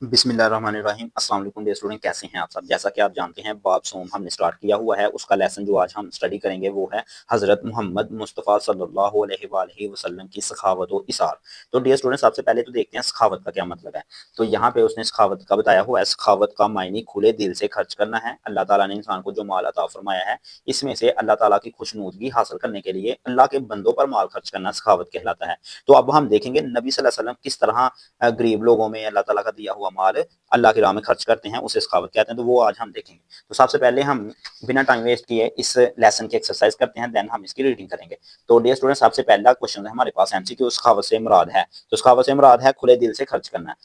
बिस्मिल्लाह रहमान रहीम। अस्सलाम वालेकुम dear student, कैसे हैं आप सब। जैसा कि आप जानते हैं बाब सोम हमने स्टार्ट किया हुआ है। उसका लेसन जो आज हम स्टडी करेंगे वो है हज़रत मोहम्मद मुस्तफ़ा सल्लल्लाहु अलैहि वसल्लम की सखावत और इसार। तो डियर स्टूडेंट, सबसे पहले तो देखते हैं सखावत का क्या मतलब है। तो यहाँ पे उसने सखावत का बताया हुआ है। सखावत का मायने खुले दिल से खर्च करना है। अल्लाह ताला ने इंसान को जो माल अता फरमाया है, इसमें से अल्लाह ताला की खुशनुदगी हासिल करने के लिए अल्लाह के बंदों पर माल खर्च करना सखावत कहलाता है। तो अब हम देखेंगे नबी सल्लल्लाहु अलैहि वसल्लम किस तरह गरीब लोगों में अल्लाह ताला का दिया हुआ माल अल्लाह की राह में खर्च करते हैं, उसे सखावत कहते हैं। तो वो आज हम देखेंगे। तो सबसे पहले हम बिना टाइम वेस्ट किए इस लेसन की एक्सरसाइज करते हैं, देन हम इसकी रीडिंग करेंगे। तो डियर स्टूडेंट, सबसे पहला क्वेश्चन है हमारे पास एमसीक्यू सखावत से मुराद है। तो सखावत से मुराद है खुले दिल से खर्च करना।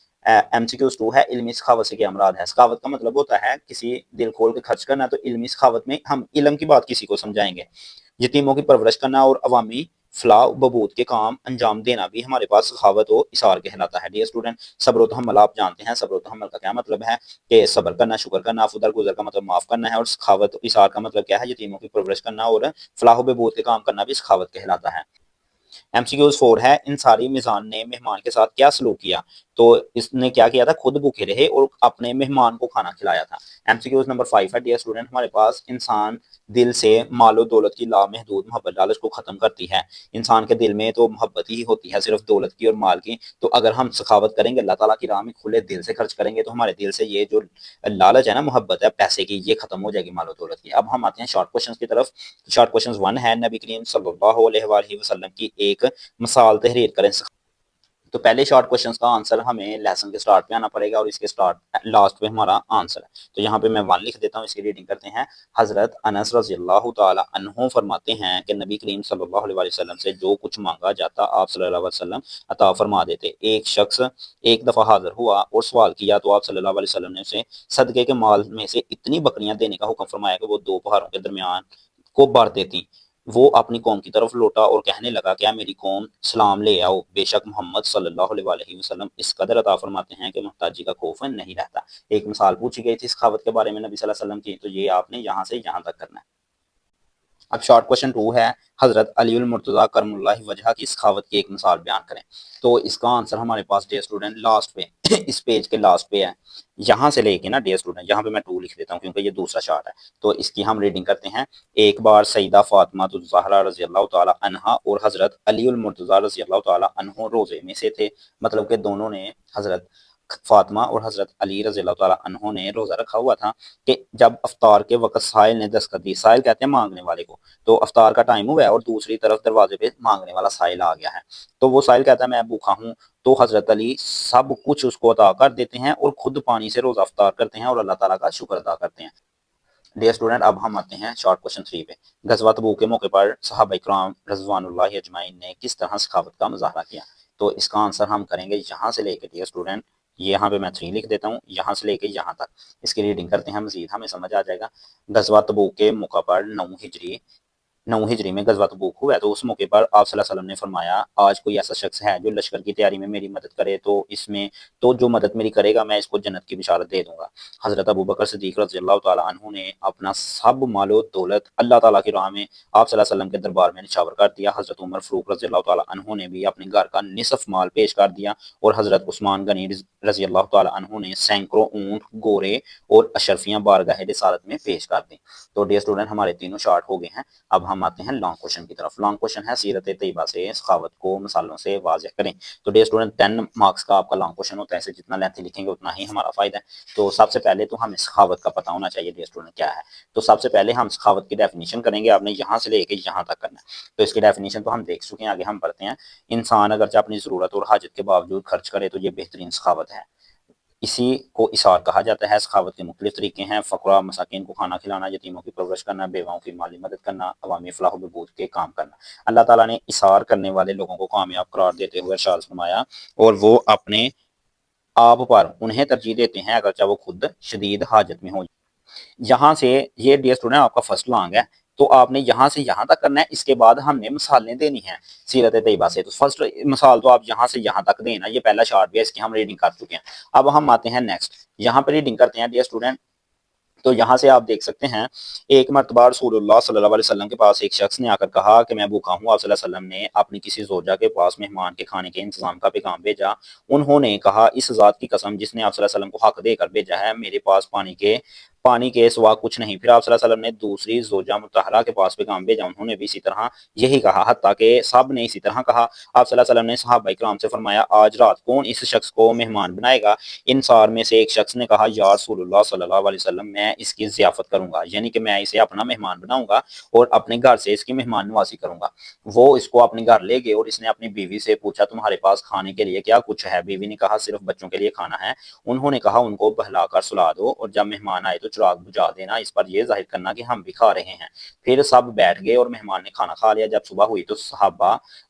MCQ 2 है इल्मी सखावत से क्या मुराद है। सखावत का मतलब होता है किसी दिल खोल के खर्च करना। तो इल्मी सखावत में हम इल्म की बात किसी को समझाएंगे। यतीमों की परवरिश करना और अवामी फलाह बहबूद के काम अंजाम देना भी हमारे पास सखावत और इसार कहलाता है। डियर स्टूडेंट, सब्र तहम्मुल आप जानते हैं। सब्र तहम्मुल का क्या मतलब है कि सब्र करना, शुक्र करना। फुदर गुजर का मतलब माफ करना है। और सखावत इसार का मतलब क्या है, यतीमों की परवरिश करना और फलाह बहबूद के काम करना भी सखावत कहलाता है। MCQ 4 है इंसारी मिजान ने मेहमान के साथ क्या सलूक किया। तो इसने क्या किया था, खुद भूखे रहे और अपने मेहमान को खाना खिलाया था। MCQ नंबर 5 है डियर स्टूडेंट हमारे पास इंसान दिल से मालो दौलत की लामहदूद मोहब्बत लालच को खत्म करती है। इंसान के दिल में तो मोहब्बत ही होती है सिर्फ दौलत की और माल की। तो अगर हम सखावत करेंगे, अल्लाह ताला की राह में खुले दिल से खर्च करेंगे, तो हमारे दिल से ये जो लालच है ना, मोहब्बत है पैसे की, ये खत्म हो जाएगी मालो दौलत की। अब हम आते हैं शॉर्ट क्वेश्चन की तरफ। शॉर्ट क्वेश्चन 1 है नबी करीम सल्लल्लाहु अलैहि वसल्लम की एक मिसाल तहरीर करें। तो पहले शॉर्ट क्वेश्चंस का आंसर हमें लेसन के स्टार्ट पे आना पड़ेगा और इसके स्टार्ट लास्ट पे हमारा आंसर है। तो यहाँ पे मैं 1 लिख देता हूँ, इसकी रीडिंग करते हैं। हजरत अनस रज़ियल्लाहु ताला अन्हु फरमाते हैं कि नबी करीम सल्लल्लाहु अलैहि वसल्लम से जो कुछ मांगा जाता आप सल्लल्लाहु अलैहि वसल्लम अता फरमा देते। एक शख्स एक दफा हाजिर हुआ और सवाल किया तो आप सल्लल्लाहु अलैहि वसल्लम ने उसे सदके के माल में से इतनी बकरियां देने का हुक्म फरमाया कि वो 2 पहाड़ों के दरमियान को भर देती। वो अपनी कौम की तरफ लौटा और कहने लगा, क्या मेरी कौम सलाम ले आओ। बेशक मोहम्मद सल्लल्लाहु अलैहि वसल्लम इस कदर अता फरमाते हैं कि मोहताजी का खौफ नहीं रहता। एक मिसाल पूछी गई थी सखावत के बारे में नबी सल्लल्लाहु अलैहि वसल्लम की, तो ये आपने यहाँ से यहाँ तक करना है। अब शॉर्ट क्वेश्चन 2 है हजरत अलीउल मुर्तज़ा करमुल्लाहि वजह की सखावत की एक मिसाल बयान करें। तो इसका आंसर हमारे पास डियर स्टूडेंट लास्ट पे इस पेज के लास्ट पे है। यहाँ से लेके ना डियर स्टूडेंट, यहाँ पे मैं 2 लिख देता हूँ क्योंकि ये दूसरा शार्ट है। तो इसकी हम रीडिंग करते हैं। एक बार सईदा फातिमा ज़हरा रज़ी अल्लाह ताला अन्हा और हजरत अलीउल मुर्तज़ा रज़ी अल्लाह ताला अन्हु रोजे में से थे। मतलब कि दोनों ने, हजरत फातिमा और हजरत अली रज़ी अल्लाह ताला अन्हु ने रोजा रखा हुआ था कि जब अफ्तार के वक्त साहिल ने दस्तक दी। साहिल कहते हैं मांगने वाले को। तो अफ्तार का टाइम हुआ है और दूसरी तरफ दरवाजे पे मांगने वाला साहिल आ गया है। तो वो साहिल कहता है मैं भूखा हूँ। तो हजरत अली सब कुछ उसको अता कर देते हैं और खुद पानी से रोजा अफ्तार करते हैं और अल्लाह ताला का शुक्र अदा करते हैं। डियर स्टूडेंट, अब हम आते हैं शॉर्ट क्वेश्चन 3 पे। गजवा तबूक के मौके पर सहाबा इकराम रज़वानुल्लाहि अजमाइन ने किस तरह सखावत का मुजाहरा किया। तो इसका आंसर हम करेंगे यहाँ से लेके डियर स्टूडेंट, ये यहाँ पे मैं 3 लिख देता हूँ, यहाँ से लेके यहाँ तक इसकी रीडिंग करते हैं, मजीद हमें समझ आ जाएगा। गजवा तबूक के मौका पर 9 हिजरी में गजवा तबूक हुआ है। तो उस मौके पर आप सल्लल्लाहु अलैहि वसल्लम ने फरमाया, आज कोई ऐसा शख्स है जो लश्कर की तैयारी में मेरी मदद करे तो जो मदद मेरी करेगा मैं इसको जन्नत की बिशारत दे दूंगा। हजरत अबू बकर सिद्दीक रज़ियल्लाहु ताला अन्हु ने अपना सब मालो दौलत अल्लाह ताला की राह में आप सल्लल्लाहु अलैहि वसल्लम के दरबार में निछावर कर दिया। हजरत उमर फारूक रज़ियल्लाहु ताला अन्हु ने भी अपने घर का निसफ माल पेश कर दिया और हजरत उस्मान गनी रज़ियल्लाहु ताला अन्हु ने सैकड़ों ऊंट, घोड़े और अशरफियां बारगाह रिसालत में पेश कर दी। तो डियर स्टूडेंट, हमारे तीनों शार्ट हो गए हैं। अब हम आते हैं लॉन्ग क्वेश्चन की तरफ। लॉन्ग क्वेश्चन है सीरत तैयबा से सखावत को मिसालों से वाज़ेह करें। तो डियर स्टूडेंट 10 मार्क्स का आपका लॉन्ग क्वेश्चन होता है। इसे जितना लेंथी लिखेंगे उतना ही हमारा फायदा है। तो सबसे पहले तो हमें सखावत का पता होना चाहिए डियर स्टूडेंट क्या है। तो सबसे पहले हम सखावत की डेफिनेशन करेंगे। आपने यहाँ से लेके यहाँ तक करना है। तो इसकी डेफिनेशन तो हम देख चुके हैं, आगे हम पढ़ते हैं। इंसान अगर अपनी ज़रूरत और हाजत के बावजूद खर्च करे तो ये बेहतरीन सखावत है। इसी को इसार कहा जाता है। सखावत के मुख्तलिफ तरीके हैं। फ़करा मसाकिन को खाना खिलाना, यतीमों की परवरिश करना, बेवाओं की माली मदद करना, अवामी फलाह बहबूद के काम करना। अल्लाह ताला ने इसार करने वाले लोगों को कामयाब करार देते हुए इरशाद फरमाया, और वो अपने आप पर उन्हें तरजीह देते हैं अगरचे वो खुद शदीद हाजत में हो। यहाँ से ये डियर स्टूडेंट आपका फर्स्ट लॉन्ग है। तो आपने यहाँ से यहाँ तक करना है। इसके बाद हमने मिसालें देनी है सीरत तैयबा से। तो फर्स्ट मिसाल तो आप यहाँ से यहाँ तक देना, ये पहला शार्ट भी है, इसकी हम रीडिंग कर चुके हैं। अब हम आते हैं नेक्स्ट, यहाँ पे रीडिंग करते हैं डियर स्टूडेंट। تو یہاں سے آپ دیکھ سکتے ہیں ایک مرتبہ رسول اللہ صلی اللہ علیہ وسلم کے پاس ایک شخص نے آ کر کہا کہ میں بھوکا ہوں۔ آپ صلی اللہ علیہ وسلم نے اپنی کسی زوجہ کے پاس مہمان کے کھانے کے انتظام کا پیغام بھیجا۔ انہوں نے کہا اس ذات کی قسم جس نے آپ صلی اللہ علیہ وسلم کو حق دے کر بھیجا ہے، میرے پاس پانی کے سوا کچھ نہیں۔ پھر آپ صلی اللہ علیہ وسلم نے دوسری زوجہ مطہرہ کے پاس پیغام بھیجا، انہوں نے بھی اسی طرح یہی کہا، حتیٰ کہ سب نے اسی طرح کہا۔ آپ صلی اللہ علیہ وسلم نے صحابہ کرام سے فرمایا آج رات کون اس شخص کو مہمان بنائے گا؟ انصار میں سے ایک شخص نے کہا یا رسول اللہ صلی اللہ علیہ وسلم میں اس کی ضیافت کروں گا، یعنی کہ میں اسے اپنا مہمان بناؤں گا اور اپنے گھر سے اس کی مہمان نوازی کروں گا۔ وہ اس کو اپنے گھر لے گئے اور اس نے اپنی بیوی سے پوچھا تمہارے پاس کھانے کے لیے کیا کچھ ہے؟ بیوی نے کہا صرف بچوں کے لیے کھانا ہے۔ انہوں نے کہا ان کو بہلا کر سلا دو اور جب مہمان آئے تو چراغ بجھا دینا، اس پر یہ ظاہر کرنا کہ ہم بھی کھا رہے ہیں۔ پھر سب بیٹھ گئے اور مہمان نے کھانا کھا لیا۔ جب صبح ہوئی تو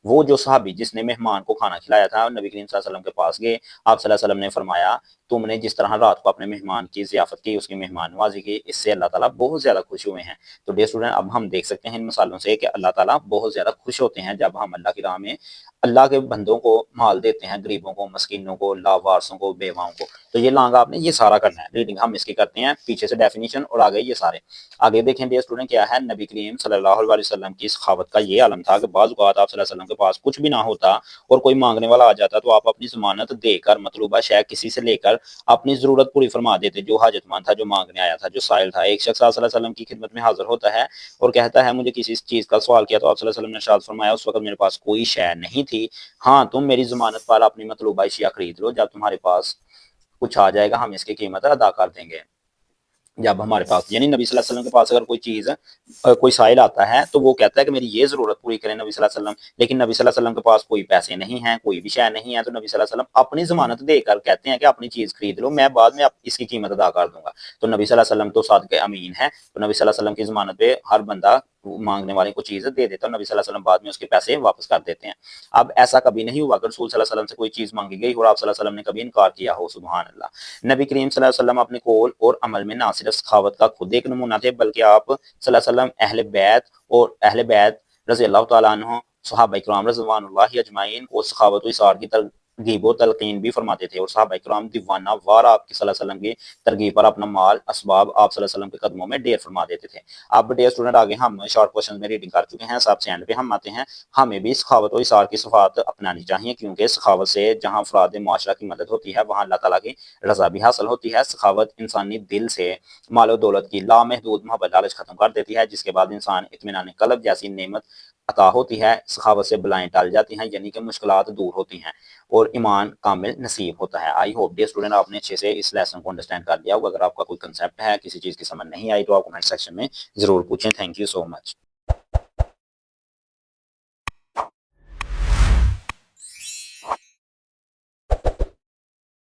وہ جو صحابی جس نے مہمان کو کھانا کھلایا تھا نبی کریم صلی اللہ علیہ وسلم کے پاس گئے۔ آپ صلی اللہ علیہ وسلم نے فرمایا تم نے جس طرح رات کو اپنے مہمان کی ضیافت کی، اس کی مہمان نوازی کی، اس سے اللہ تعالیٰ بہت زیادہ خوش ہوئے ہیں۔ تو ڈیئر اسٹوڈنٹ، اب ہم دیکھ سکتے ہیں ان مثالوں سے کہ اللہ تعالیٰ بہت زیادہ خوش ہوتے ہیں جب ہم اللہ کی راہ میں اللہ کے بندوں کو مال دیتے ہیں، غریبوں کو، مسکینوں کو، لاوارثوں کو، بیواؤں کو۔ تو یہ لانگا آپ نے یہ سارا کرنا ہے، ریڈنگ ہم اس کی کرتے ہیں، پیچھے سے ڈیفینیشن اور آگے یہ سارے آگے دیکھیں ڈیئر اسٹوڈنٹ کیا ہے۔ نبی کریم صلی اللہ علیہ وسلم کی سخاوت کا یہ عالم تھا کہ بعض اوقات آپ صلی اللہ علیہ وسلم کے پاس کچھ بھی نہ ہوتا اور کوئی مانگنے والا آ جاتا تو آپ اپنی ضمانت دے کر مطلوبہ شے کسی سے لے کر اپنی ضرورت پوری فرما دیتے، جو حاجت مند تھا، جو مانگنے آیا تھا، جو سائل تھا۔ ایک شخص آپ صلی اللہ علیہ وسلم کی خدمت میں حاضر ہوتا ہے اور کہتا ہے مجھے کسی چیز کا سوال کیا، تو آپ صلی اللہ علیہ وسلم نے ارشاد فرمایا اس وقت میرے پاس کوئی شے نہیں تھی، ہاں تم میری ضمانت پر اپنی مطلوبہ اشیاء خرید لو، جب تمہارے پاس کچھ آ جائے گا ہم اس کی قیمت ادا کر دیں گے۔ جب ہمارے پاس یعنی نبی صلی اللہ علیہ وسلم کے پاس اگر کوئی چیز کوئی سائل آتا ہے تو وہ کہتا ہے کہ میری یہ ضرورت پوری کریں نبی صلی اللہ علیہ وسلم، لیکن نبی صلی اللہ علیہ وسلم کے پاس کوئی پیسے نہیں ہیں، کوئی بھی شے نہیں ہے، تو نبی صلی اللہ علیہ وسلم اپنی ضمانت دے کر کہتے ہیں کہ اپنی چیز خرید لو، میں بعد میں اس کی قیمت ادا کر دوں گا۔ تو نبی صلی اللہ علیہ وسلم تو صادق امین ہے، تو نبی صلی اللہ علیہ وسلم کی ضمانت پہ ہر بندہ مانگنے والے کو چیز دے دیتا ہے، نبی صلی اللہ علیہ وسلم بعد میں اس کے پیسے واپس کر دیتے ہیں۔ اب ایسا کبھی نہیں ہوا کہ رسول صلی اللہ علیہ وسلم سے کوئی چیز مانگی گئی اور آپ صلی اللہ علیہ وسلم نے کبھی انکار کیا ہو، سبحان اللہ۔ نبی کریم صلی اللہ علیہ وسلم اپنے قول اور عمل میں نہ صرف سخاوت کا خود ایک نمونہ تھے، بلکہ آپ صلی اللہ علیہ وسلم اہل بیت رضی اللہ تعالیٰ عنہ، صحابہ کرام رضوان اللہ اجمعین کو سخاوت و اثار کی ترغیب و تلقین بھی فرماتے تھے، اور صحابہ کرام دیوانہ وار آپ صلی اللہ علیہ وسلم کی ترغیب پر اپنا مال اسباب آپ صلی اللہ علیہ وسلم کے قدموں میں ڈیر فرما دیتے تھے۔ اب ڈیئر اسٹوڈنٹ آگے ہم شارٹ کوشچن میں ریڈنگ کر چکے ہیں، سب سے اینڈ پہ ہم آتے ہیں۔ ہمیں بھی سخاوت و اثار کی صفات اپنانی چاہیے، کیونکہ سخاوت سے جہاں افراد معاشرہ کی مدد ہوتی ہے وہاں اللہ تعالیٰ کی رضا بھی حاصل ہوتی ہے۔ سخاوت انسانی دل سے مال و دولت کی لامحدود محبت لالچ ختم کر دیتی ہے، جس کے بعد انسان اطمینان قلب جیسی نعمت عطا ہوتی ہے۔ سخاوت سے بلائیں ٹال جاتی ہیں، یعنی کہ مشکلات دور ہوتی ہیں اور ایمان کامل نصیب ہوتا ہے۔ آئی ہوپ ڈیئر اسٹوڈنٹ آپ نے اچھے سے اس لیسن کو انڈرسٹینڈ کر لیا ہوگا۔ اگر آپ کا کوئی کنسیپٹ ہے، کسی چیز کی سمجھ نہیں آئی تو آپ کمنٹ سیکشن میں ضرور پوچھیں۔ Thank you so much.